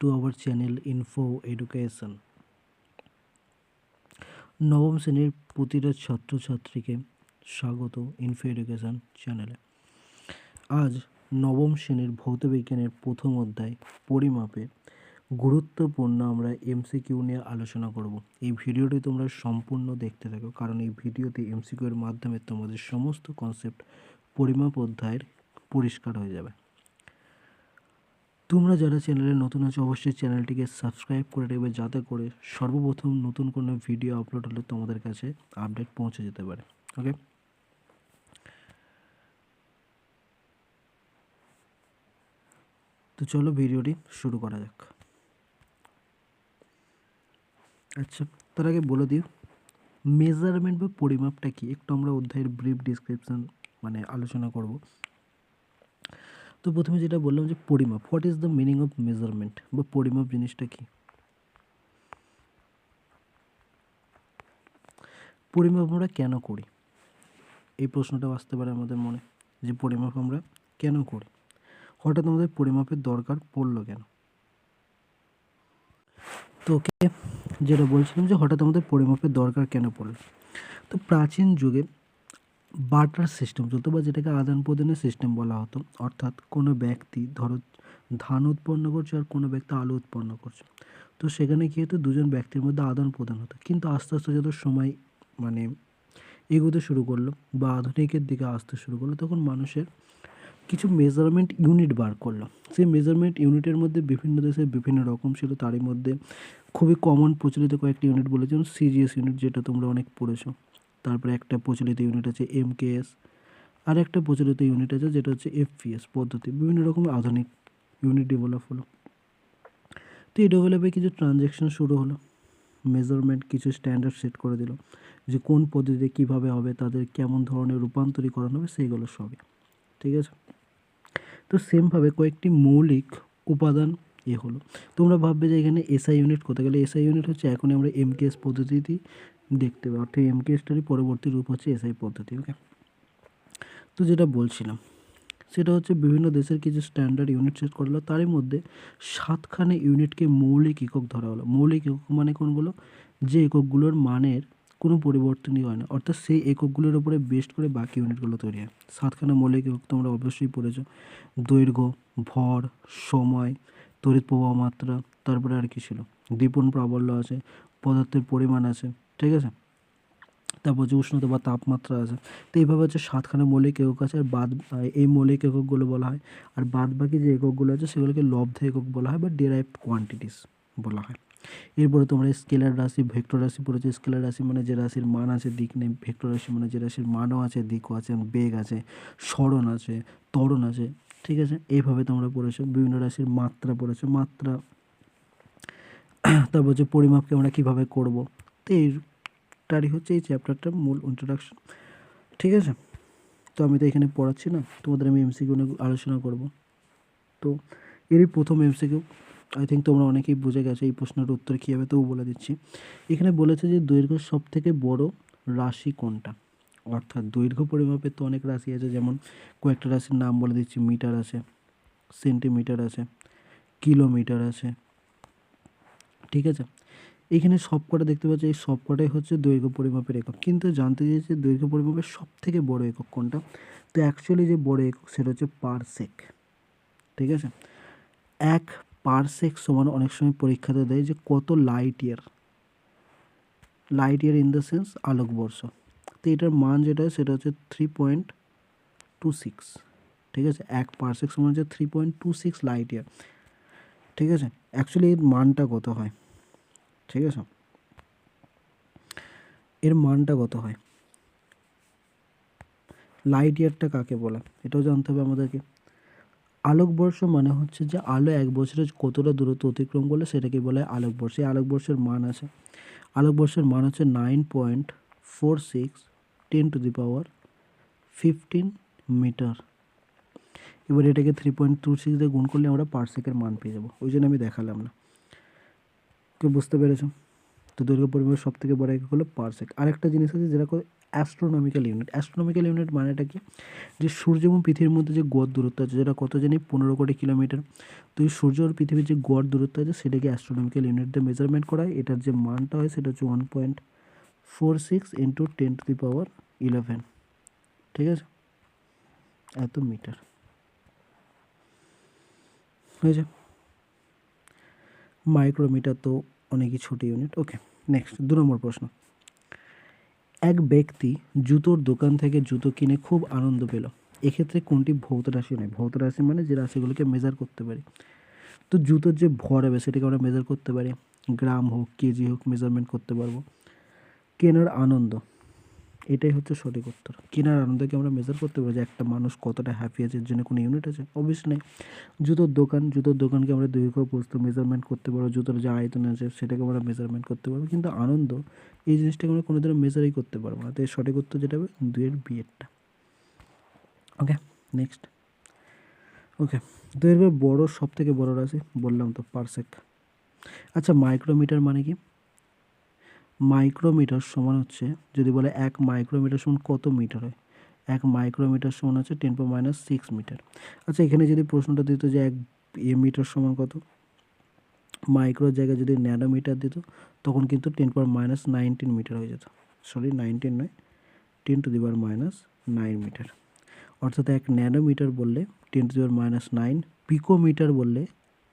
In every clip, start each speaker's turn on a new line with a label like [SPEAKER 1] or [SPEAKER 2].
[SPEAKER 1] to our channel Info Education. নবম শ্রেণীর প্রতিটা ছাত্রছাত্রীকে স্বাগত ইনফো এডুকেশন চ্যানেলে। আজ নবম শ্রেণীর ভৌতবিজ্ঞানের প্রথম অধ্যায় পরিমাপে গুরুত্বপূর্ণ আমরা এমসিকিউ নিয়ে আলোচনা করব। এই ভিডিওটি তোমরা সম্পূর্ণ দেখতে থাকো, কারণ এই ভিডিওতে এমসিকিউ এর মাধ্যমে তোমাদের সমস্ত কনসেপ্ট পরিমাপ অধ্যায়ের পরিষ্কার হয়ে যাবে। তোমরা যারা চ্যানেলে নতুন আছো অবশ্যই চ্যানেলটিকে সাবস্ক্রাইব করে রাখবে, যাতে করে সর্বপ্রথম নতুন কোনো ভিডিও আপলোড হলে তোমাদের কাছে আপডেট পৌঁছে যেতে পারে। ওকে, তো চলো ভিডিওটি শুরু করা যাক। আচ্ছা, তার আগে বলে দিই মেজারমেন্ট বা পরিমাপটা কি, একটু আমরা অধ্যায়ের ব্রিফ ডিসক্রিপশন আলোচনা করব। তো প্রথমে যেটা বললাম যে পরিমাপ, what is the meaning of measurement বা পরিমাপ জিনিসটা কি। পরিমাপ আমরা কেন করি, এই প্রশ্নটা আসতে পারে আমাদের মনে, যে পরিমাপ আমরা কেন করি, হঠাৎ আমাদের পরিমাপের দরকার পড়লো কেন। তো ওকে, যেটা বলছিলাম যে হঠাৎ আমাদের পরিমাপের দরকার কেন পড়লো। তো প্রাচীন যুগে বার্টার সিস্টেম চলতো, বা যেটাকে আদান প্রদানের সিস্টেম বলা হতো। অর্থাৎ কোনো ব্যক্তি ধরো ধান উৎপন্ন করছে আর কোনো ব্যক্তি আলু উৎপন্ন করছে, তো সেখানে কী হতো, দুজন ব্যক্তির মধ্যে আদান প্রদান হতো। কিন্তু আস্তে আস্তে যত সময় এগোতে শুরু করলো বা আধুনিকের দিকে আসতে শুরু করলো, তখন মানুষের কিছু মেজারমেন্ট ইউনিট বার করলো। সেই মেজারমেন্ট ইউনিটের মধ্যে বিভিন্ন দেশে বিভিন্ন রকম ছিল, তারই মধ্যে খুবই কমন প্রচলিত কয়েকটি ইউনিট বলে, যেমন সিজিএস ইউনিট, যেটা তোমরা অনেক পড়েছো। তারপরে একটা প্রচলিত ইউনিট আছে এমকেএস, আর একটা প্রচলিত ইউনিট আছে যেটা হচ্ছে এফপিএস পদ্ধতি। বিভিন্ন রকমের আধুনিক ইউনিট ডেভেলপ হলো। তো এই ডেভেলপে কিছু ট্রানজ্যাকশন শুরু হলো, মেজারমেন্ট কিছু স্ট্যান্ডার্ড সেট করে দিল, যে কোন পদ্ধতিতে কীভাবে হবে, তাদের কেমন ধরনের রূপান্তরীকরণ হবে, সেইগুলো সবই। ঠিক আছে, তো সেমভাবে কয়েকটি মৌলিক উপাদান হলো। তোমরা ভাববে যে এখানে এসআই ইউনিট কোথায় গেলে, এসআই ইউনিট হচ্ছে এখনই আমরা এমকেএস পদ্ধতিতেই দেখতে পাই, অর্থাৎ এমকেএসটারই পরবর্তী রূপ হচ্ছে এসআই পদ্ধতি। ওকে, তো যেটা বলছিলাম সেটা হচ্ছে বিভিন্ন দেশের কিছু স্ট্যান্ডার্ড ইউনিট সেট করলো, তারই মধ্যে 7খানা ইউনিটকে মৌলিক একক ধরা হলো। মৌলিক একক মানে কোনগুলো, যে এককগুলোর মানের কোনো পরিবর্তনই হয় না, অর্থাৎ সেই এককগুলোর উপরে বেস্ট করে বাকি ইউনিটগুলো তৈরি হয়। 7খানা মৌলিক একক তোমরা অবশ্যই পড়েছো, দৈর্ঘ্য, ভর, সময়, তড়িৎ প্রবাহ মাত্রা, তারপরে আর কি ছিল, দীপন প্রাবল্য আছে, পদার্থের পরিমাণ আছে, ঠিক আছে, তারপর হচ্ছে উষ্ণতা বা তাপমাত্রা আছে। তো এইভাবে হচ্ছে 7খানা মৌলিক একক আছে, আর এই মৌলিক এককগুলো বলা হয়। আর বাদ বাকি যে এককগুলো আছে সেগুলোকে লব্ধ একক বলা হয় বা ডেরাইভড কোয়ান্টিটিস বলা হয়। এরপরে তোমরা স্কেলার রাশি, ভেক্টর রাশি পড়েছো। স্কেলার রাশি মানে যে রাশির মান আছে দিক নেই, ভেক্টর রাশি মানে যে রাশির মানও আছে দিকও আছে, বেগ আছে, সরণ আছে, ত্বরণ আছে, ঠিক আছে। এইভাবে তোমরা পড়েছো। বিভিন্ন রাশির মাত্রা পড়েছো, মাত্রা। তারপর হচ্ছে পরিমাপকে আমরা কীভাবে করব। তো এইটারই হচ্ছে এই চ্যাপ্টারটার মূল ইন্ট্রোডাকশন, ঠিক আছে। তো আমি তো এখানে পড়াচ্ছি না, তোমাদের আমি এমসিকিউ নিয়ে আলোচনা করব। তো এরই প্রথম এমসিকিউ, আই থিঙ্ক তোমরা অনেকেই বুঝে গেছো এই প্রশ্নের উত্তর কী হবে, তবু বলে দিচ্ছি। এখানে বলেছে যে দৈর্ঘ্যের সবথেকে বড় রাশি কোনটা। অর্থাৎ দৈর্ঘ্য পরিমাপের তো অনেক রাশি আছে, যেমন কয়েকটা রাশির নাম বলে দিচ্ছি। মিটার আছে, সেন্টিমিটার আছে, কিলোমিটার আছে, ঠিক আছে। এখানে সবকটা দেখতে পাচ্ছি, এই সবকটাই হচ্ছে দৈর্ঘ্য পরিমাপের একক। কিন্তু জানতে চেয়েছে দৈর্ঘ্য পরিমাপের সবথেকে বড় একক কোনটা। তো অ্যাকচুয়ালি যে বড় একক সেটা হচ্ছে পারসেক, ঠিক আছে। 1 পারসেক সমান অনেক সময় পরীক্ষাতে দেয় যে কত light year, light year in the sense আলোকবর্ষ। তো এটার মান যেটা সেটা হচ্ছে 3.26, ঠিক আছে। 1 পারসেক সমান হচ্ছে 3.26 লাইট ইয়ার, ঠিক আছে। অ্যাকচুয়ালি এর মানটা কত হয়, ঠিক আছে, এর মানটা কত হয়, লাইট ইয়ারটা কাকে বলে এটাও জানতে হবে আমাদেরকে। আলোকবর্ষ মানে হচ্ছে যে আলো এক বছরে কতটা দূরত্ব অতিক্রম করলে সেটাকে বলে আলোকবর্ষ। এই আলোকবর্ষের মান আছে, আলোকবর্ষের মান হচ্ছে 9.46 10⁻15 মিটার। এবার এটাকে 3.26 দিয়ে গুণ করলে আমরা পারসেকের মান পেয়ে যাবো, ওই জন্য আমি দেখালাম না। কেউ বুঝতে পেরেছো? তো দৈর্ঘ্য পরিমাপের সব থেকে বড় একক হলো পারসেক। আরেকটা জিনিস আছে যেটা অ্যাস্ট্রোনমিক্যাল ইউনিট। অ্যাস্ট্রোনমিক্যাল ইউনিট মানেটা কি, যে সূর্য এবং পৃথিবীর মধ্যে যে গড় দূরত্ব আছে, যেটা কত জানি 15 কোটি কিলোমিটার। তো এই সূর্য আর পৃথিবীর যে গড় দূরত্ব আছে সেটাকে অ্যাস্ট্রোনমিক্যাল ইউনিট দিয়ে মেজারমেন্ট করা হয়। এটার যে মানটা হয় সেটা হচ্ছে 1.46 ইন্টু 10⁻11, ঠিক আছে, এত মিটার হয়েছে। মাইক্রোমিটার তো অনেকই ছোট ইউনিট। ওকে, নেক্সট 2 নম্বর প্রশ্ন। এক ব্যক্তি জুতোর দোকান থেকে জুতো কিনে খুব আনন্দ পেল। এক্ষেত্রে কোনটি ভৌত রাশি নয়? ভৌত রাশি মানে যে রাশিগুলোকে মেজার করতে পারি। তো জুতোর যে ভর হবে সেটাকে আমরা মেজার করতে পারি, গ্রাম হোক কেজি হোক মেজারমেন্ট করতে পারবো। কেনার আনন্দ, এটাই হচ্ছে সঠিক উত্তর। কেনার আনন্দকে আমরা মেজার করতে পারি যে একটা মানুষ কতটা হ্যাপি আছে, এর জন্য কোনো ইউনিট আছে? অবশ্যই নেই। জুতোর দোকানকে আমরা দৈর্ঘ্য প্রস্থ মেজারমেন্ট করতে পারবো, জুতোর যে আয়তন আছে সেটাকে আমরা মেজারমেন্ট করতে পারবো, কিন্তু আনন্দ এই জিনিসটাকে আমরা কোনো দিনও মেজারই করতে পারবো না। তো এর সঠিক উত্তর যেটা হবে 2-এর বিয়েরটা। ওকে, নেক্সট। ওকে, দৈর্ঘ্যের বড় সব থেকে বড় রাশি বললাম তো পারসেক। আচ্ছা, মাইক্রোমিটার মানে কি? মাইক্রোমিটার সমান হচ্ছে, যদি বলে 1 মাইক্রোমিটার সমান কত মিটার হয়, 1 মাইক্রোমিটার সমান হচ্ছে 10⁻6 মিটার। আচ্ছা, এখানে যদি প্রশ্নটা দিত যে 1 মিটার সমান কত, মাইক্রোর জায়গায় যদি ন্যানোমিটার দিত তখন কিন্তু 10⁻19 মিটার হয়ে যেত। সরি, 19 নয়, 10⁻9 মিটার। অর্থাৎ 1 ন্যানোমিটার বললে 10⁻9, পিকোমিটার বললে,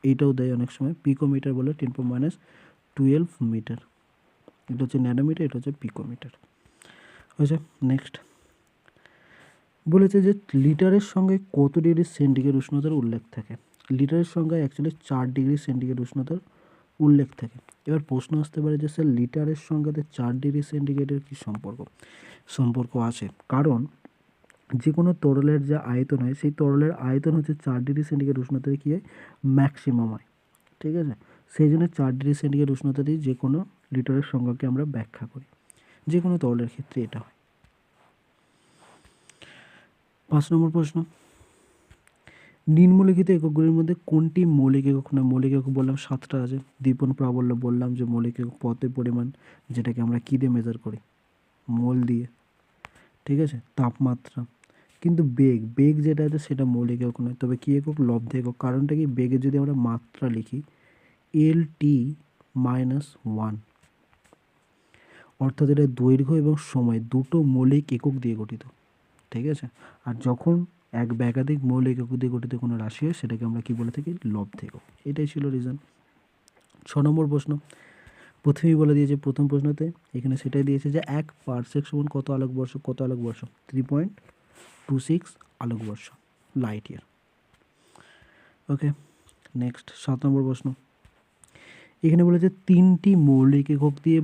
[SPEAKER 1] এইটাও দেয় অনেক সময়, পিকোমিটার বললে 10⁻12 মিটার। এটা হচ্ছে ন্যানোমিটার, এটা হচ্ছে পিকোমিটার। হয়েছে। নেক্সট বলেছে যে লিটারের সঙ্গে কত ডিগ্রি সেন্টিগ্রেড উষ্ণতার উল্লেখ থাকে? লিটারের সঙ্গে অ্যাকচুয়ালি 4 ডিগ্রি সেন্টিগ্রেড উষ্ণতার উল্লেখ থাকে। এবার প্রশ্ন আসতে পারে যে স্যার লিটারের সঙ্গে 4 ডিগ্রি সেন্টিগ্রেডের কী সম্পর্ক? সম্পর্ক আছে, কারণ যে কোনো তরলের যে আয়তন হয় সেই তরলের আয়তন হচ্ছে 4 ডিগ্রি সেন্টিগ্রেড উষ্ণতায় কী হয়, ম্যাক্সিমাম হয়, ঠিক আছে। সেই জন্য 4 ডিগ্রি সেন্টিগ্রেড উষ্ণতাতেই যে কোনো লিটারের সংখ্যাকে আমরা ব্যাখ্যা করি, যে কোনো তরলের ক্ষেত্রে এটা হয়। 5 নম্বর প্রশ্ন। নিম্নলিখিত এককগুলির মধ্যে কোনটি মৌলিক একক নয়? মৌলিক একক বললাম 7টা আছে। দীপন প্রাবল্য বললাম যে মৌলিক একক পথের পরিমাণ, যেটাকে আমরা কী দিয়ে মেজার করি, মোল দিয়ে, ঠিক আছে। তাপমাত্রা, কিন্তু বেগ যেটা আছে সেটা মৌলিক একক নয়, তবে কী একক, লব্ধ একক। কারণটা কি, বেগের যদি আমরা মাত্রা লিখি LT-1, অর্থাৎ এটা দৈর্ঘ্য এবং সময় দুটো মৌলিক একক দিয়ে গঠিত, ঠিক আছে। আর যখন এক বা একাধিক মৌলিক একক দিয়ে গঠিত কোনো রাশি হয় সেটাকে আমরা কি বলে থাকি, লব্ধ একক। এটাই ছিল রিজন। 6 নম্বর প্রশ্ন। প্রথমেই বলে দিয়েছে প্রথম প্রশ্নতে, এখানে সেটাই দিয়েছে যে 1 পারসেক সমান কত আলোকবর্ষ, কত আলোকবর্ষ, 3.26 আলোকবর্ষ, লাইট ইয়ার। ওকে, নেক্সট 7 নম্বর প্রশ্ন। এখানে বলেছে 3টি মৌলিক একক দিয়ে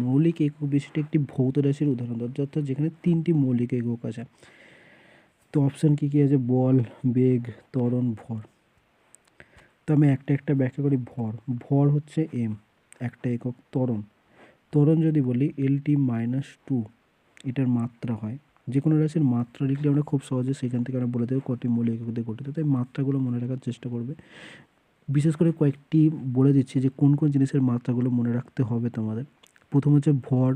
[SPEAKER 1] মৌলিক একক বিশিষ্ট একটি ভৌত রাশির উদাহরণ দাও, অর্থাৎ যেখানে 3টি মৌলিক একক আছে। তো অপশান কী কী আছে, বল, বেগ, ত্বরণ, ভর। তো আমি একটা একটা ব্যাখ্যা করি। ভর হচ্ছে m, একটা একক। ত্বরণ যদি বলি LT-2, এটার মাত্রা হয়। যে কোনো রাশির মাত্রা লিখলে আমরা খুব সহজে সেখান থেকে আমরা বলে দেবো কটি মৌলিক একক দিয়ে গঠিত। তাই মাত্রাগুলো মনে রাখার চেষ্টা করবে। বিশেষ করে কয়েকটি বলে দিচ্ছি যে কোন কোন জিনিসের মাত্রাগুলো মনে রাখতে হবে তোমাদের। প্রথম হচ্ছে ভর,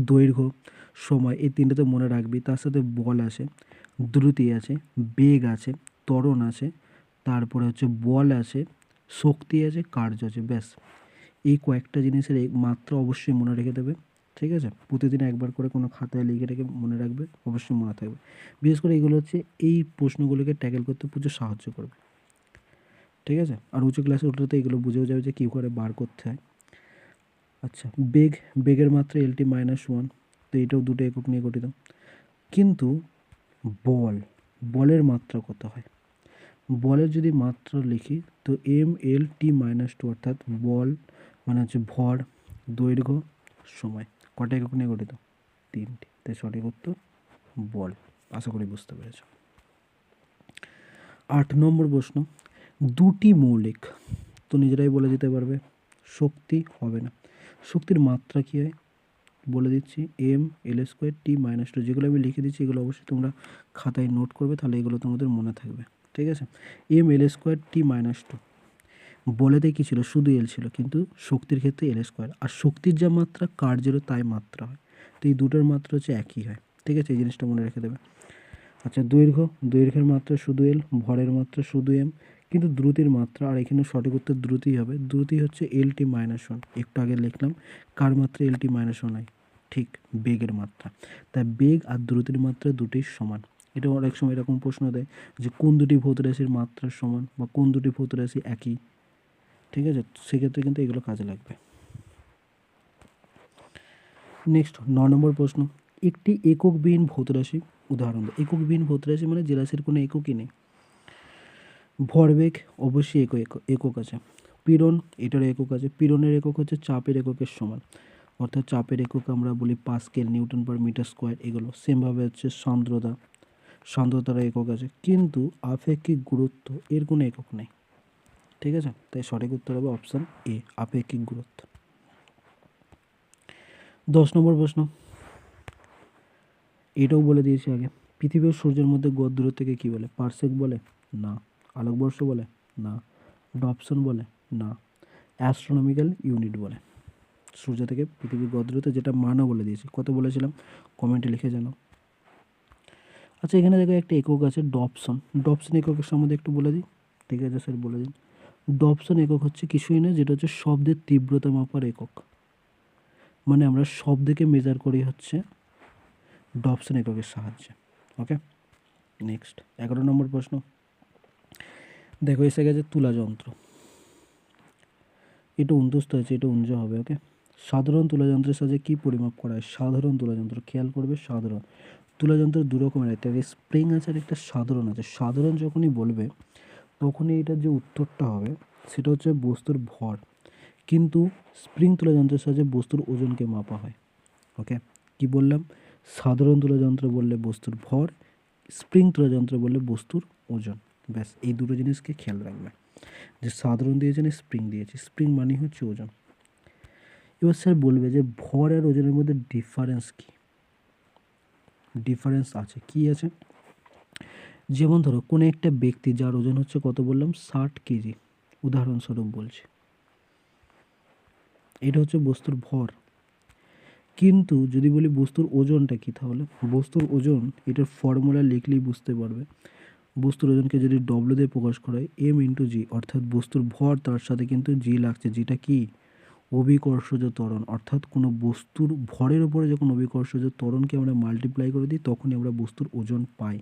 [SPEAKER 1] দৈর্ঘ্য, সময়, এই তিনটে তো মনে রাখবি। তার সাথে বল আছে, দ্রুতি আছে, বেগ আছে, ত্বরণ আছে, তারপরে হচ্ছে বল আছে, শক্তি আছে, কার্য আছে। ব্যাস, এই কয়েকটা জিনিসের মাত্রা অবশ্যই মনে রেখে দেবে, ঠিক আছে। প্রতিদিন একবার করে কোনো খাতায় লিখে রেখে মনে রাখবে, অবশ্যই মনে থাকবে। বিশেষ করে এইগুলো হচ্ছে এই প্রশ্নগুলোকে ট্যাকেল করতে প্রচুর সাহায্য করবে, ঠিক আছে। আর উঁচু ক্লাসে উঠলে তো এগুলো বুঝেও যাবে যে কী করে বার করতে হয়। আচ্ছা, বেগের মাত্রা LT-1, তো এটাও দুটো একক নিয়ে গঠিত। কিন্তু বলের মাত্রা কত হয়? বলের যদি মাত্রা লিখি তো MLT-2, অর্থাৎ বল মানে হচ্ছে ভর, দৈর্ঘ্য, সময়। কটা একক নিয়ে গঠিত? 3টি। তাই সঠিক উত্তর বল। আশা করি বুঝতে পেরেছ। 8 নম্বর প্রশ্ন। দুটি মৌলিক, তো নিজেরাই বলে দিতে পারবে, শক্তি হবে না। শক্তির মাত্রা কী হয় বলে দিচ্ছি, ML²T-2। যেগুলো আমি লিখে দিচ্ছি এগুলো অবশ্যই তোমরা খাতায় নোট করবে, তাহলে এগুলো তোমাদের মনে থাকবে, ঠিক আছে। ML²T-2 বলেতে কী ছিল, শুধু এল ছিল, কিন্তু শক্তির ক্ষেত্রে এল স্কোয়ার, আর শক্তির যা মাত্রা কার্যেরও তাই মাত্রা হয়। তো এই দুটোর মাত্রা হচ্ছে একই হয়, ঠিক আছে, এই জিনিসটা মনে রেখে দেবে। আচ্ছা, দৈর্ঘ্যের মাত্রা শুধু এল, ভরের মাত্রা শুধু এম, কিন্তু দ্রুতির মাত্রা, আর এখানে সঠিক উত্তর দ্রুতি হবে, দ্রুতি হচ্ছে এল-টি মাইনাস ওয়ান। একটু আগে লিখলাম কার মাত্রা এল-টি মাইনাস ওয়ান হয়, ঠিক বেগের মাত্রা। তাই বেগ আর দ্রুতির মাত্রা দুটোই সমান। এটা অনেক সময় এরকম প্রশ্ন দেয় যে কোন দুটি ভৌত রাশির মাত্রা সমান বা কোন দুটি ভৌত রাশি একই, ঠিক আছে, সেক্ষেত্রে কিন্তু এগুলো কাজে লাগবে। নেক্সট 9 নম্বর প্রশ্ন, একটি এককবিহীন ভৌত রাশি উদাহরণ দাও। এককবিহীন ভৌত রাশি মানে যে রাশির কোনো এককই নেই। ভরবেগ অবশ্যই একক আছে। পীড়ন, এটার একক আছে। পীড়নের একক হচ্ছে চাপের এককের সমান, অর্থাৎ চাপের একক আমরা বলি pascal, newton per metre square, এগুলো সেমভাবে হচ্ছে সান্দ্রতার একক আছে, কিন্তু আপেক্ষিক গুরুত্ব এর কোনো একক নেই, ঠিক আছে, তাই সঠিক উত্তর হবে অপশান এ, আপেক্ষিক গুরুত্ব। 10 নম্বর প্রশ্ন, এটাও বলে দিয়েছি আগে, পৃথিবী ও সূর্যের মধ্যে গড় দূরত্বকে কী বলে? পারসেক বলে? না। আলোকবর্ষ বলে? না। ডপসন বলে? না। অ্যাস্ট্রোনমিক্যাল ইউনিট বলে। সূর্য থেকে পৃথিবীর গড় দূরত্ব, যেটা মানও বলে দিয়েছি, কত বলেছিলাম কমেন্টে লিখে জানাও। আচ্ছা, এখানে দেখো একটা একক আছে ডপসন। ডপসন এককের সম্বন্ধে একটু বলে দিই, ঠিক আছে স্যার বলে দিন। ডপসন একক হচ্ছে কিছুই না, যেটা হচ্ছে শব্দের তীব্রতা মাপার একক, মানে আমরা শব্দকে মেজার করি হচ্ছে ডপসন এককের সাহায্যে। ওকে, নেক্সট 11 নম্বর প্রশ্ন, দেখো এসে গেছে তুলা যন্ত্র। এটা উনতস্ত আছে, এটা উঞ্জ হবে। ওকে, সাধারণ তুলা যন্ত্রের সাহায্যে কী পরিমাপ করা হয়? সাধারণ তুলা যন্ত্র, খেয়াল করবে, সাধারণ তুলা যন্ত্র দু রকমের, একটা স্প্রিং আছে আর একটা সাধারণ আছে। সাধারণ যখনই বলবে তখনই এটার যে উত্তরটা হবে সেটা হচ্ছে বস্তুর ভর, কিন্তু স্প্রিং তুলা যন্ত্রের সাহায্যে বস্তুর ওজনকে মাপা হয়। ওকে, কি বললাম? সাধারণ তুলা যন্ত্র বললে বস্তুর ভর, স্প্রিং তুলা যন্ত্র বললে বস্তুর ওজন। ব্যাস, এই দুটো জিনিসকে খেয়াল রাখবে, যে সাধারণ দিয়েছে না স্প্রিং দিয়েছে, স্প্রিং মানে হচ্ছে ওজন। এবার স্যার বলবে যে ভর আর ওজনের মধ্যে ডিফারেন্স কী? ডিফারেন্স আছে, কি আছে? যেমন ধরো কোনো একটা ব্যক্তি যার ওজন হচ্ছে কত বললাম, 60 কেজি, উদাহরণস্বরূপ বলছি, এটা হচ্ছে বস্তুর ভর। কিন্তু যদি বলি বস্তুর ওজনটা কি, তাহলে বস্তুর ওজন এটার ফর্মুলা লিখলেই বুঝতে পারবে। বস্তুর ওজনকে যদি ডব্লিউ দিয়ে প্রকাশ করা হয়, এম ইন্টু জি, অর্থাৎ বস্তুর ভর তার সাথে কিন্তু জি লাগছে, যেটা কি অভিকর্ষজ ত্বরণ, অর্থাৎ কোনো বস্তুর ভরের উপরে যখন অভিকর্ষজ ত্বরণকে আমরা মাল্টিপ্লাই করে দিই তখনই আমরা বস্তুর ওজন পাই,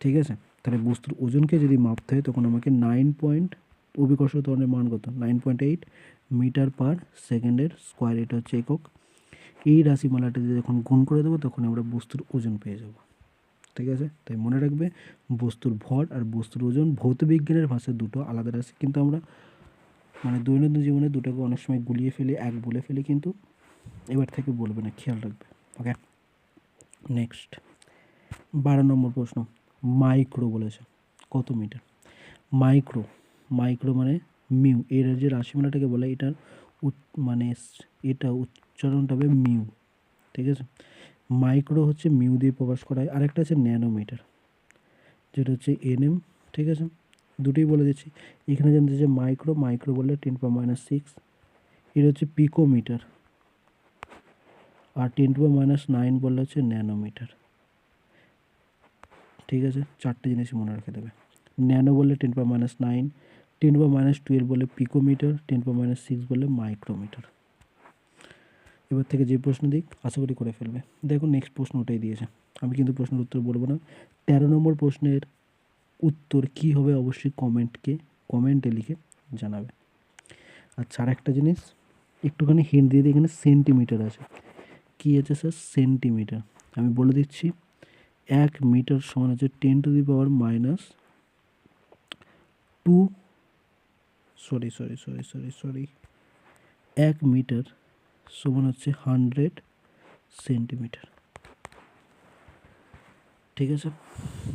[SPEAKER 1] ঠিক আছে। তাহলে বস্তুর ওজনকে যদি মাপতে হয় তখন আমাকে অভিকর্ষজ ত্বরণের মান কত, 9.8 মিটার পার সেকেন্ডের স্কোয়ার, এটা হচ্ছে একক। এই রাশিমালাটা যখন গুণ করে দেবো তখন আমরা বস্তুর ওজন পেয়ে যাব, ঠিক আছে। তাই মনে রাখবে বস্তুর ভর আর বস্তুর ওজন ভৌতবিজ্ঞানের ভাষায় দুটো আলাদা রাশি, কিন্তু আমরা মানে দৈনন্দিন জীবনে দুটোকে অনেক সময় গুলিয়ে ফেলি, এক বলে ফেলি, কিন্তু এবার থেকে বলবে না, খেয়াল রাখবে। ওকে, নেক্সট 12 নম্বর প্রশ্ন, মাইক্রো বলেছে, কত মিটার? মাইক্রো, মাইক্রো মানে মিউ, এর যে রাশিমালাটাকে বলে এটার মানে এটা উচ্চারণটা হবে মিউ, ঠিক আছে। মাইক্রো হচ্ছে মিউ দিয়ে প্রকাশ করা হয়। আরেকটা আছে ন্যানোমিটার, যেটা হচ্ছে এনএম, ঠিক আছে। দুটোই বলে দিচ্ছি। এখানে জানতে যে মাইক্রো বললে 10⁻⁶, এটা হচ্ছে পিকোমিটার, আর 10⁻⁹ বললে হচ্ছে ন্যানোমিটার, ঠিক আছে। চারটে জিনিস মনে রেখে দেবে। ন্যানো বললে 10⁻⁹, 10⁻12 বলে পিকোমিটার, 10⁻⁶ বলে মাইক্রোমিটার। এবার থেকে যে প্রশ্ন দিক আশা করি করে ফেলবে। দেখো নেক্সট প্রশ্ন ওটাই দিয়েছে, আমি কিন্তু প্রশ্নের উত্তর বলবো না। 13 নম্বর প্রশ্নের উত্তর কী হবে অবশ্যই কমেন্টে লিখে জানাবে। আচ্ছা, আর একটা জিনিস একটুখানি হিন্ট দিয়ে দিই, এখানে সেন্টিমিটার আছে, কী আছে স্যার? সেন্টিমিটার। আমি বলে দিচ্ছি 1 মিটার সমান হচ্ছে 10⁻², 1 মিটার সমান হচ্ছে 100 সেন্টিমিটার, ঠিক আছে।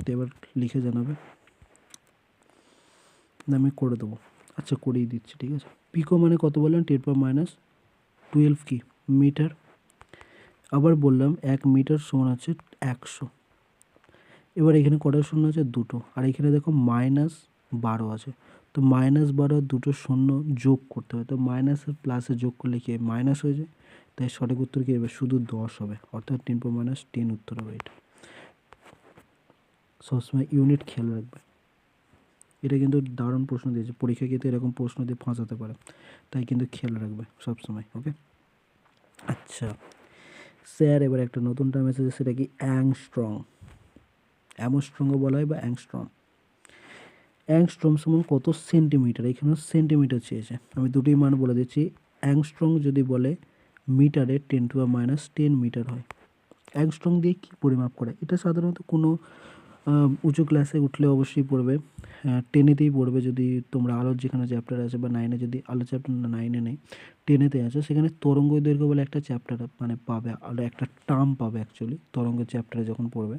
[SPEAKER 1] তো এবার লিখে জানাবে, না আমি করে দেবো, আচ্ছা করেই দিচ্ছি, ঠিক আছে। পিকো মানে কত বললাম? 10⁻12 কি মিটার। আবার বললাম 1 মিটার সমান হচ্ছে 100। এবার এখানে কটা শূন্য আছে? দুটো, আর এখানে দেখো -12 আছে, তো -12 দুটো শূন্য যোগ করতে হবে, তো মাইনাস আর প্লাসে যোগ করলে কি মাইনাস হয়ে যায়, তাই সঠিক উত্তর কী হবে, শুধু 10 হবে, অর্থাৎ 10⁻10 উত্তর হবে এটা। সবসময় ইউনিট খেয়াল রাখবে। এটা কিন্তু দারুণ প্রশ্ন দিয়েছে, পরীক্ষায় কিন্তু এরকম প্রশ্ন দিয়ে ফাঁসাতে পারে, তাই কিন্তু খেয়াল রাখবে সবসময়। ওকে, আচ্ছা স্যার এবার একটা নতুন টার্ম এসেছে, সেটা কি অ্যাংস্ট্রম। অ্যামস্ট্রংও বলা হয় বা অ্যাংস্ট্রম। অ্যাংস্ট্রম সমান কত সেন্টিমিটার, এখানেও সেন্টিমিটার চেয়েছে, আমি দুটোই মান বলে দিচ্ছি। অ্যাংস্ট্রং যদি বলে মিটারে 10⁻10 মিটার হয়। অ্যাংস্ট্রং দিয়ে কী পরিমাপ করে, এটা সাধারণত কোনো উঁচু ক্লাসে উঠলে অবশ্যই পড়বে, 10-তেই পড়বে, যদি তোমরা আলোর যেখানে চ্যাপ্টার আছে বা 9-এ, যদি আলো চ্যাপ্টার না 9-এ নেই 10-এতে আছে, সেখানে তরঙ্গ দৈর্ঘ্য বলে একটা চ্যাপ্টার মানে পাবে, আলো একটা টার্ম পাবে অ্যাকচুয়ালি তরঙ্গের চ্যাপ্টারে যখন পড়বে।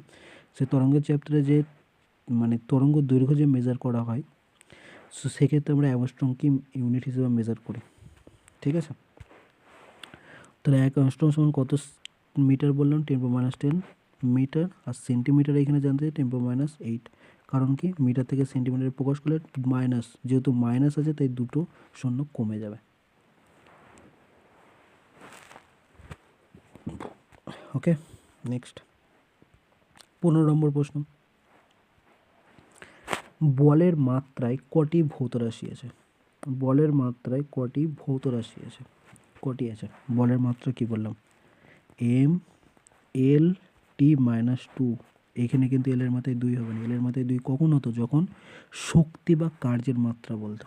[SPEAKER 1] সে তরঙ্গের চ্যাপ্টারে যে মানে তরঙ্গ দৈর্ঘ্য যে মেজার করা হয়, সো সেক্ষেত্রে আমরা অ্যাংস্ট্রমকে ইউনিট হিসেবে মেজার করি, ঠিক আছে। তাহলে এক অ্যাংস্ট্রম সমান কত মিটার বললাম, 10⁻10 মিটার, আর সেন্টিমিটার এখানে জানতে চাই 10⁻8, কারণ কি মিটার থেকে সেন্টিমিটারে প্রকাশ করলে মাইনাস, যেহেতু মাইনাস আছে তাই দুটো শূন্য কমে যাবে। ওকে, নেক্সট 15 নম্বর প্রশ্ন, বলের মাত্রায় কটি ভৌত রাশি আছে। বলের মাত্রায় কটি ভৌত রাশি আছে, কটি আছে, বলের মাত্রা কি বললাম, এম এল T-2, এখানে কিন্তু এল এর মাথায় 2 হবে না, এল এর মাথায় 2 কখন হতো, যখন শক্তি বা কার্যের মাত্রা বলতো।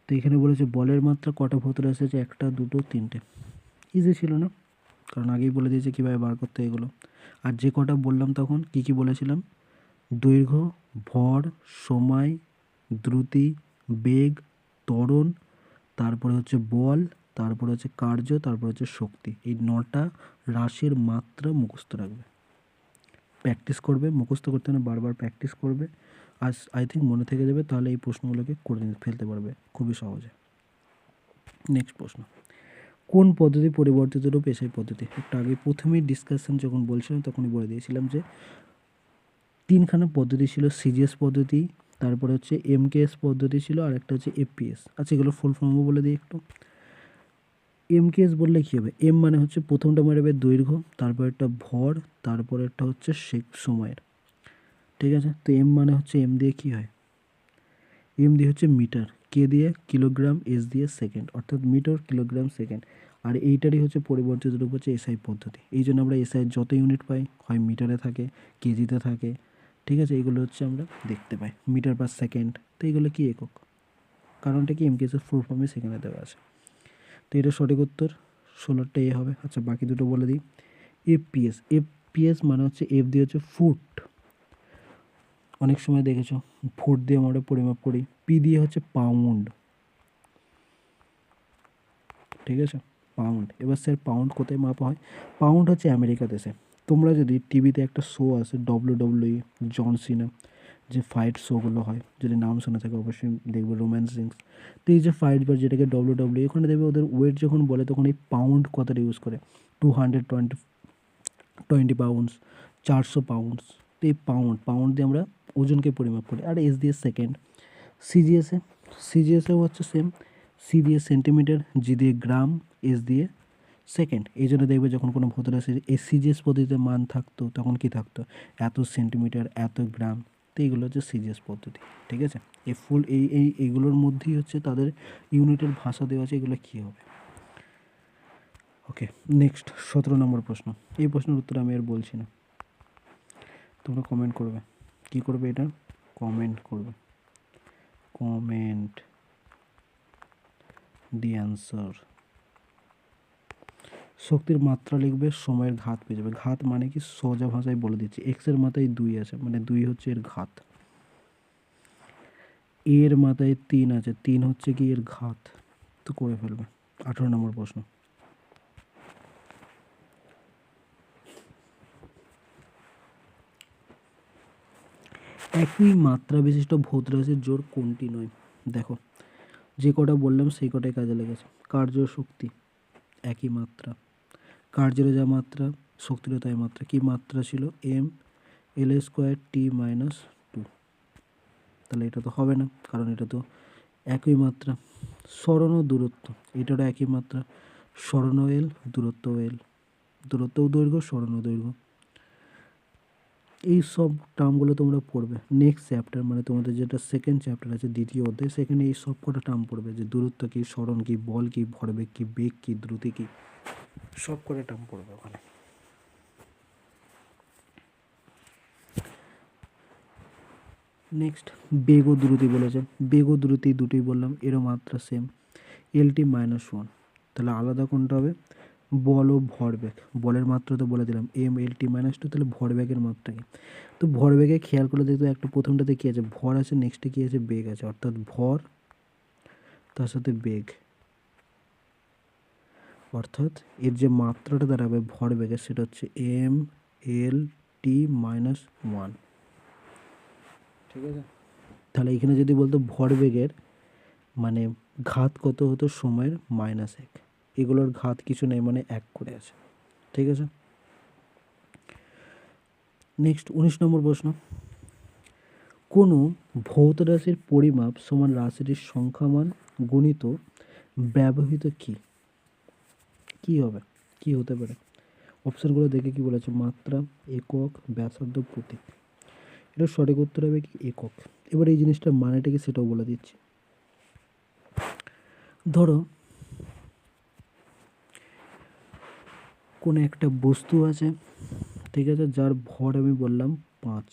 [SPEAKER 1] তো এখানে বলেছে বলের মাত্রা কটা ভৌত রাশি আছে, 1, 2, 3টে। ইজি ছিল না, কারণ আগেই বলে দিয়েছে কীভাবে বার করতে এগুলো। আর যে কটা বললাম তখন কি কি বলেছিলাম, দৈর্ঘ্য, ভর, সময়, দ্রুতি, বেগ, ত্বরণ, তারপরে হচ্ছে বল, তারপরে হচ্ছে কার্য, তারপরে হচ্ছে শক্তি। এই 9টা রাশির মাত্রা মুখস্থ রাখবে, প্র্যাকটিস করবে, মুখস্থ করতে না বারবার প্র্যাকটিস করবে, আর আই থিঙ্ক মনে থেকে যাবে, তাহলে এই প্রশ্নগুলোকে করে ফেলতে পারবে খুবই সহজে। নেক্সট প্রশ্ন, কোন পদ্ধতি পরিবর্তিত রূপ এসআই পদ্ধতি। একটু আগে প্রথমেই ডিসকাশন যখন বলছিলাম তখনই বলে দিয়েছিলাম যে 3খানা পদ্ধতি ছিল, সিজিএস পদ্ধতি, তারপরে হচ্ছে এমকেএস পদ্ধতি ছিল, আর একটা হচ্ছে এফপিএস। আচ্ছা এগুলো ফুল ফর্মও বলে দিই একটু। এমকেএস বললে কী হবে, এম মানে হচ্ছে প্রথমটা মারবে দৈর্ঘ্য, তারপর একটা ভর, তারপর একটা হচ্ছে সময়ের, ঠিক আছে। তো এম মানে হচ্ছে, এম দিয়ে কী হয়, এম দিয়ে হচ্ছে মিটার, কে দিয়ে কিলোগ্রাম, এস দিয়ে সেকেন্ড, অর্থাৎ মিটার কিলোগ্রাম সেকেন্ড। আর এইটারই হচ্ছে পরিবর্তিত রূপ হচ্ছে এসআই পদ্ধতি। এই জন্য আমরা এসআই যত ইউনিট পাই হয় মিটারে থাকে, কেজিতে থাকে, ঠিক আছে। এগুলো হচ্ছে আমরা দেখতে পাই মিটার পার সেকেন্ড। তো এগুলো কি একক, কারণটা কি এমকেএসের ফুল ফর্মে সেখানে দেওয়া আছে। তো এটা সঠিক উত্তর 16টা এ হবে। আচ্ছা বাকি দুটো বলে দিই। এফপিএস, এফপিএস মানে হচ্ছে এফ দিয়ে হচ্ছে ফুট, অনেক সময় দেখেছো ফুট দিয়ে আমরা পরিমাপ করি। পি দিয়ে হচ্ছে পাউন্ড, ঠিক আছে, পাউন্ড। এবার স্যার পাউন্ড কোথায় মাপা হয়, পাউন্ড হচ্ছে আমেরিকা দেশে। তোমরা যদি টিভিতে একটা শো আছে WWE, জন সিনা, যে ফাইট শোগুলো হয়, যদি নাম শোনা থাকে অবশ্যই দেখবে, রোম্যান্স রিংস। তো এই যে ফাইট বা যেটাকে WWE, ওখানে দেখবে ওদের ওয়েট যখন বলে তখন এই পাউন্ড কথাটা ইউজ করে, 220 পাউন্ডস, 400 পাউন্ডস। তো এই পাউন্ড, পাউন্ড দিয়ে আমরা ওজনকে পরিমাপ করি। আর এস দিয়ে সেকেন্ড। সিজিএসে, সিজিএসেও হচ্ছে সেম, সি দিয়ে সেন্টিমিটার, জি দিয়ে গ্রাম, এস দিয়ে সেকেন্ড। এই জন্য দেখবে যখন কোনো ভৌত রাশির এই সিজিএস পদ্ধতিতে মান থাকতো তখন কি থাকতো, এত সেন্টিমিটার, এত গ্রাম। তো এইগুলো হচ্ছে সিজিএস পদ্ধতি, ঠিক আছে। এই ফুল এইগুলোর মধ্যেই হচ্ছে তাদের ইউনিটের ভাষা দেওয়া আছে, এগুলো কী হবে। ওকে, নেক্সট 17 নম্বর প্রশ্ন। এই প্রশ্নের উত্তর আমি আর বলছি না, তোমরা কমেন্ট করবে। কি করবে এটা, কমেন্ট করবে, কমেন্ট দি অ্যান্সার। শক্তির মাত্রা লিখবে, সময়ের ঘাত পেয়ে যাবে। ঘাত মানে কি, সোজা ভাষায় বলে দিচ্ছি, এক্সের মাথায় 2 আছে মানে 2 হচ্ছে এর ঘাত, এর মাথায় 3 আছে, 3 হচ্ছে কি এর ঘাত। তো করে ফেলবে। 18 নম্বর প্রশ্ন, একই মাত্রা বিশিষ্ট ভৌত রাশির জোড় কোনটি নয়। দেখো যে কটা বললাম সেই কটাই কাজে লেগেছে। কার্য, শক্তি একই মাত্রা, কার্যের যা মাত্রা শক্তিরও তাই মাত্রা। কি মাত্রা ছিল, এম এল স্কোয়ার T-2। তাহলে এটা তো হবে না, কারণ এটা তো একই মাত্রা। সরণ ও দূরত্ব, এটারও একই মাত্রা। সরণ ও এল, দূরত্ব ও এল, দূরত্ব ও দৈর্ঘ্য, সরণ ও দৈর্ঘ্য। এই সব টার্মগুলো তোমরা পড়বে নেক্সট চ্যাপ্টার, মানে তোমাদের যেটা সেকেন্ড চ্যাপ্টার আছে দ্বিতীয় অধ্যায়, সেখানে এই সব কটা টার্ম পড়বে, যে দূরত্ব কী, সরণ কী, বল কী, ভরবেগ কী, বেগ কী, দ্রুতি কী, সব কটা টার্ম পড়বে ওখানে। নেক্সট বেগ ও দ্রুতি বলেছে। বেগ ও দ্রুতি দুটোই বললাম, এরও মাত্রা সেম, LT-1। তাহলে আলাদা কোনটা হবে? বল ও ভরবেগ। বলের মাত্রা তো বলে দিলাম MLT-2, তাহলে ভরবেগের মাত্রা কি? তো ভরবেগে খেয়াল করে দেখতো একটা প্রথমটাতে কী আছে, ভর আছে, নেক্সটে কী আছে, বেগ আছে, অর্থাৎ ভর তার সাথে বেগ, অর্থাৎ এর যে মাত্রাটা দাঁড়াবে ভরবেগের সেটা হচ্ছে MLT-1। ঠিক আছে, তাহলে এখানে যদি বলতো ভরবেগের মানে ঘাত কত হতো, সময়ের -1, এগুলোর ঘাত কিছু নেই, মানে 1 করে আছে। ঠিক আছে, নেক্সট 19 নম্বর প্রশ্ন। কোনো ভৌত রাশির পরিমাপ সমান রাশিটির সংখ্যামান গুণিত ব্যবহৃত কি? কি হবে, কি হতে পারে? অপশানগুলো দেখে কি বলেছে, মাত্রা, একক, ব্যাসার্ধ, প্রতীক। এটা সঠিক উত্তর হবে কি, একক। এবার এই জিনিসটার মানেটা কি সেটাও বলে দিচ্ছি। ধরো কোনো একটা বস্তু আছে, ঠিক আছে, যার ভর আমি বললাম 5।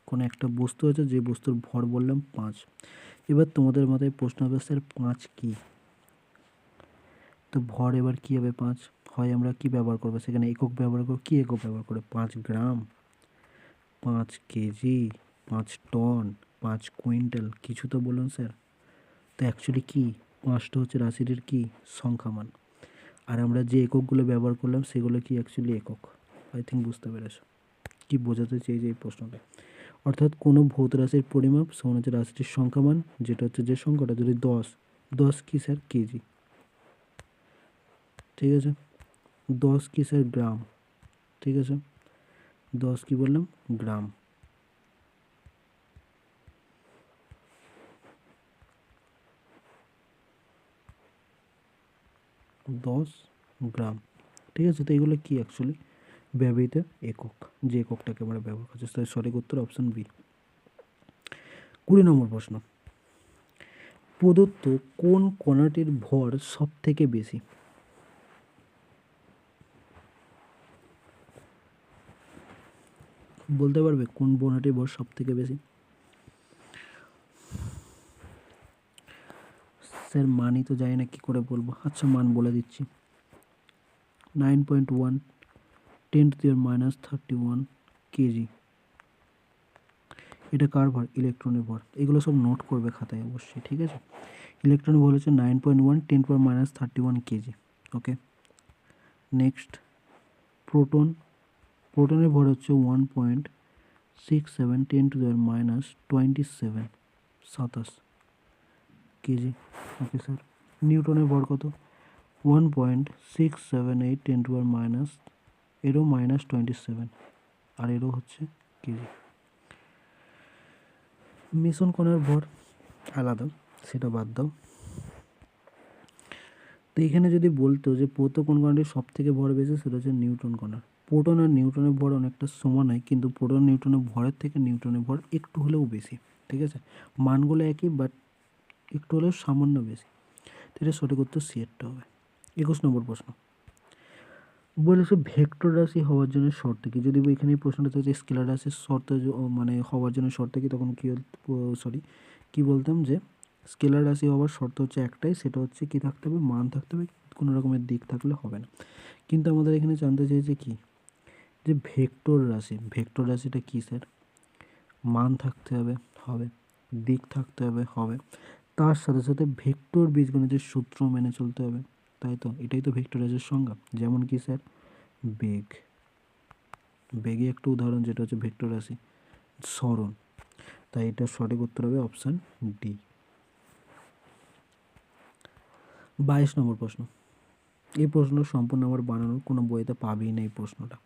[SPEAKER 1] কোনো একটা বস্তু আছে যে বস্তুর ভর বললাম 5। এবার তোমাদের মাথায় প্রশ্ন হবে, স্যার 5 কি? তো ভর এবার কী হবে 5? হয় আমরা কি ব্যবহার করবো সেখানে, একক ব্যবহার করবো। কি একক ব্যবহার করে? 5 গ্রাম, 5 কেজি, 5 টন, 5 কুইন্টাল, কিছু তো বলুন স্যার। তো অ্যাকচুয়ালি কি, 5টা হচ্ছে রাশিটির কি, সংখ্যামান। আর আমরা যে এককগুলো ব্যবহার করলাম সেগুলো কি অ্যাকচুয়ালি একক। আই থিঙ্ক বুঝতে পেরেছো কি বোঝাতে চেয়েছে এই প্রশ্নটা। অর্থাৎ কোনো ভৌত রাশির পরিমাপ সমান হচ্ছে রাশিটির সংখ্যামান, যেটা হচ্ছে যে সংখ্যাটা, যদি 10, 10 কি স্যার, কেজি। ঠিক আছে, 10 কি স্যার, গ্রাম। ঠিক আছে, 10 কি বললাম, গ্রাম। 10 গ্রাম। ঠিক আছে, তো এগুলো কি অ্যাকচুয়ালি ব্যবহৃত একক, যে এককটাকে আমরা ব্যবহার করছি। তাই সঠিক উত্তর অপশন বি। 20 নম্বর প্রশ্ন। প্রদত্ত কোন কণাটির ভর সব থেকে বেশি? বলতে পারবে কোন কণাটির ভর সব থেকে বেশি? স্যার মানই তো জানি না, কি করে বলবো। আচ্ছা মান বলে দিচ্ছি, 9.1 10⁻31 কেজি। এটা কার ভর? ইলেকট্রনের ভর। এগুলো সব নোট করবে খাতায় অবশ্যই। ঠিক আছে, ইলেকট্রনের ভর হচ্ছে 9.1 10⁻31 কেজি। ওকে, নেক্সট প্রোটন। প্রোটনের ভর হচ্ছে 1.67 10⁻27 কেজি। ওকে স্যার, নিউটনের ভর কত? 1.678 এরও -27, আর এরও হচ্ছে কেজি। মেসন কণার ভর আলাদা, সেটা বাদ দাও। তো এখানে যদি বলতো যে প্রোটো কোন কণাটির সব থেকে ভর বেশি, সেটা হচ্ছে নিউট্রন কণার। প্রোটন আর নিউট্রনের ভর অনেকটা সমান হয়, কিন্তু প্রোটন নিউট্রনের ভরের থেকে নিউট্রনের ভর একটু হলেও বেশি। ঠিক আছে, মানগুলো একই, বাট একটু হলেও সামান্য বেশি। তো এটা সঠিক উত্তর সি এরটা হবে। 21 নম্বর প্রশ্ন বলেছে ভেক্টর রাশি হওয়ার জন্য শর্ত কি? যদি এখানে প্রশ্নটা হচ্ছে স্কেলার রাশির শর্ত মানে হওয়ার জন্য শর্ত কি, তখন কি কি বলতাম যে স্কেলার রাশি হওয়ার শর্ত হচ্ছে একটাই, সেটা হচ্ছে কি থাকতে হবে, মান থাকতে হবে, কোনো রকমের দিক থাকলে হবে না। কিন্তু আমাদের এখানে জানতে চাইছে কি, যে ভেক্টর রাশি, ভেক্টর রাশিটা কি স্যার? মান থাকতে হবে, হবে, দিক থাকতে হবে, হবে, তার সাথে সাথে ভেক্টর বীজগণিতের সূত্র মেনে চলতে হবে। তাই তো, এটাই তো ভেক্টর রাশির সংজ্ঞা। যেমন কি স্যার, বেগ। বেগে একটা উদাহরণ, যেটা হচ্ছে ভেক্টর রাশি। সরণ। তাই এটা সঠিক উত্তর হবে অপশান ডি। 22 নম্বর প্রশ্ন। এই প্রশ্ন সম্পূর্ণ আমার বানানো, কোনো বইতে পাবেই না এই প্রশ্নটা।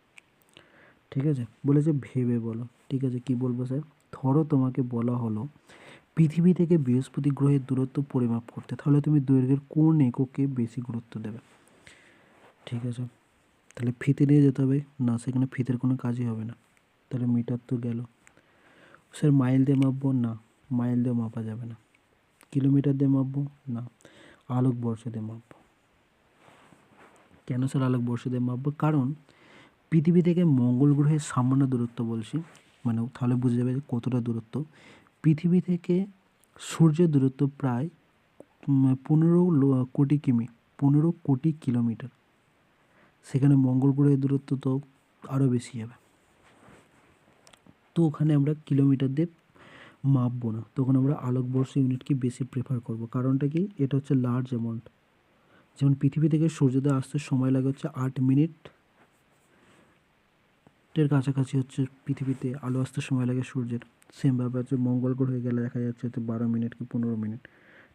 [SPEAKER 1] ঠিক আছে, বলেছে ভেবে বলো। ঠিক আছে, কি বলবো স্যার? ধরো তোমাকে বলা হলো পৃথিবী থেকে বৃহস্পতি গ্রহের দূরত্ব পরিমাপ করতে, তাহলে তুমি দৈর্ঘ্যের কোন এককে বেশি গুরুত্ব দেবে? ঠিক আছে, তাহলে ফিতে নিয়ে যেতে হবে না, সেখানে ফিতের কোনো কাজই হবে না, তাহলে মিটার তো গেল। স্যার মাইল দিয়ে মাপবো না, মাইল দিয়ে মাপা যাবে না। কিলোমিটার দিয়ে মাপবো না, আলোকবর্ষ দিয়ে মাপবো। কেন স্যার আলোকবর্ষ দিয়ে মাপবো? কারণ পৃথিবী থেকে মঙ্গল গ্রহের সামান্য দূরত্ব বলছি, মানে তাহলে বুঝে যাবে যে কতটা দূরত্ব। পৃথিবী থেকে সূর্যের দূরত্ব প্রায় 15 কোটি কিমি, 15 কোটি কিলোমিটার। সেখানে মঙ্গল গ্রহের দূরত্ব তো আরও বেশি যাবে। তো ওখানে আমরা কিলোমিটার দিয়ে মাপবো না, তখন আমরা আলোকবর্ষ ইউনিটকে বেশি প্রেফার করব। কারণটা কি? এটা হচ্ছে লার্জ অ্যামাউন্ট। যেমন পৃথিবী থেকে সূর্যোদয় আসতে সময় লাগে হচ্ছে 8 মিনিটের কাছাকাছি হচ্ছে পৃথিবীতে আলো আসতে সময় লাগে সূর্যের। সেমভাবে হচ্ছে মঙ্গল গ্রহে গেলে দেখা যাচ্ছে হচ্ছে 12 মিনিট কি 15 মিনিট।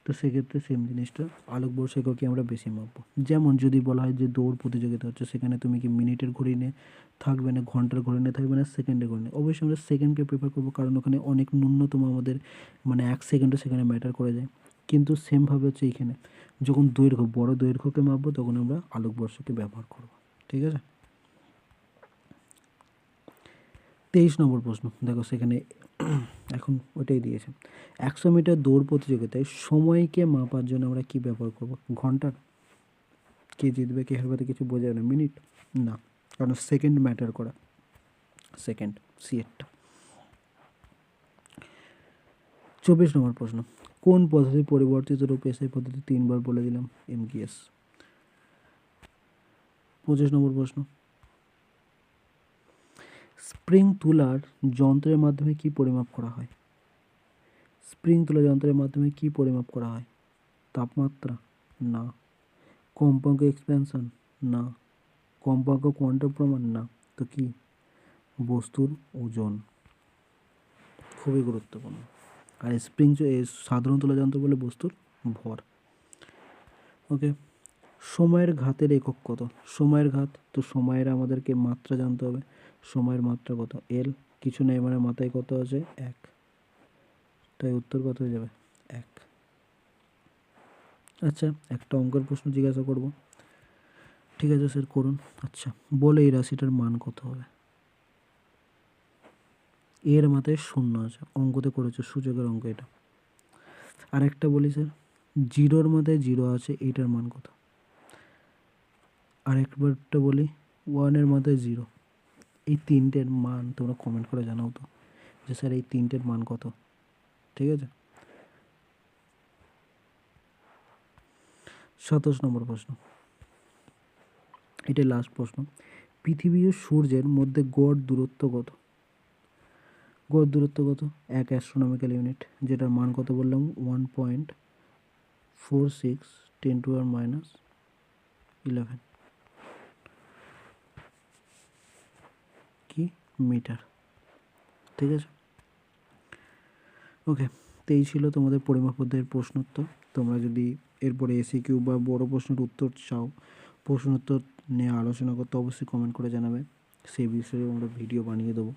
[SPEAKER 1] তো সেক্ষেত্রে সেম জিনিসটা আলোকবর্ষ এককে আমরা বেশি মাপবো। যেমন যদি বলা হয় যে দৌড় প্রতিযোগিতা হচ্ছে, সেখানে তুমি কি মিনিটের ঘড়ি নিয়ে থাকবে না, ঘন্টার ঘড়ি নিয়ে থাকবে না, সেকেন্ডের ঘড়ি নিয়ে? অবশ্যই আমরা সেকেন্ডকে প্রেফার করবো, কারণ ওখানে অনেক ন্যূনতম আমাদের মানে 1 সেকেন্ডও সেখানে ম্যাটার করে যায়। কিন্তু সেমভাবে হচ্ছে এইখানে যখন দৈর্ঘ্য, বড় দৈর্ঘ্যকে মাপবো তখন আমরা আলোকবর্ষকে ব্যবহার করব। ঠিক আছে, 23 নম্বর প্রশ্ন দেখো, সেখানে এখন ওইটাই দিয়েছে। 100 মিটার দৌড় প্রতিযোগিতায় সময়কে মাপার জন্য আমরা কি ব্যবহার করব? ঘন্টার? কে জিতবে কে হারবে কিছু বোঝা যাবে না। মিনিট? না, কারণ সেকেন্ড ম্যাটার করা, সেকেন্ড সিএরটা। 24 নম্বর প্রশ্ন, কোন পদ্ধতি পরিবর্তিত রূপে সেই পদ্ধতি 3 বার বলে দিলাম, এমকিএস। 25 নম্বর প্রশ্ন, স্প্রিং তুলার যন্ত্রের মাধ্যমে কি পরিমাপ করা হয়? স্প্রিং তুলা যন্ত্রের মাধ্যমে কি পরিমাপ করা হয়? তাপমাত্রা? না। কম্পাঙ্ক এক্সপ্যানশন? না। কম্পাঙ্ক কোয়ান্টাম প্রমাণ? না। তো কি? বস্তুর ওজন। খুবই গুরুত্বপূর্ণ। আর স্প্রিং সাধারণ তুলা যন্ত্র বলে বস্তুর ভর। ওকে, সময়ের ঘাতের একক কত? সময়ের ঘাত, তো সময়ের আমাদেরকে মাত্রা জানতে হবে। সময়ের মাত্রা কত? এল। কিছু নেই মানে মাথায় কত আছে? 1। তাই উত্তর কত হয়ে যাবে? 1। আচ্ছা, একটা অঙ্কের প্রশ্ন জিজ্ঞাসা করব। ঠিক আছে স্যার, করুন। আচ্ছা, বলে এই রাশিটার মান কত হবে? এর মাথায় 0 আছে, অঙ্কতে করেছে, সূচকের অঙ্ক এটা। আর একটা বলি স্যার, 0-র মাথায় 0 আছে, এইটার মান কত? আর একবারটা বলি, 1-এর মাথায় 0। এই তিনটের মান তোমরা কমেন্ট করে জানাও তো, যে স্যার এই তিনটের মান কত। ঠিক আছে, 27 নম্বর প্রশ্ন, এটাই লাস্ট প্রশ্ন। পৃথিবী ও সূর্যের মধ্যে গড় দূরত্ব কত? গড় দূরত্ব কত? 1 অ্যাস্ট্রোনমিক্যাল ইউনিট, যেটার মান কত বললাম? 1.46 10⁻11 কি মিটার। ঠিক আছে, ওকে। তো এই ছিল তোমাদের পরিমাপ অধ্যায়ের প্রশ্নোত্তর। তোমরা যদি এরপরে এসিকিউ বা বড় প্রশ্নের উত্তর চাও, প্রশ্নোত্তর নিয়ে আলোচনা করতে, অবশ্যই কমেন্ট করে জানাবে, সেই বিষয়ে আমরা ভিডিও বানিয়ে দেবো।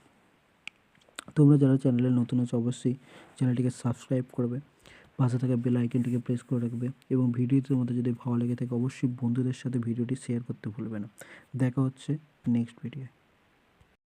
[SPEAKER 1] তোমরা যারা চ্যানেলে নতুন আছো অবশ্যই চ্যানেলটিকে সাবস্ক্রাইব করবে, পাশে থাকা বেল আইকনটিকে প্রেস করে রাখবে, এবং ভিডিওটির মধ্যে যদি ভালো লেগে থাকে অবশ্যই বন্ধুদের সাথে ভিডিওটি শেয়ার করতে ভুলবে না। দেখা হচ্ছে নেক্সট ভিডিও।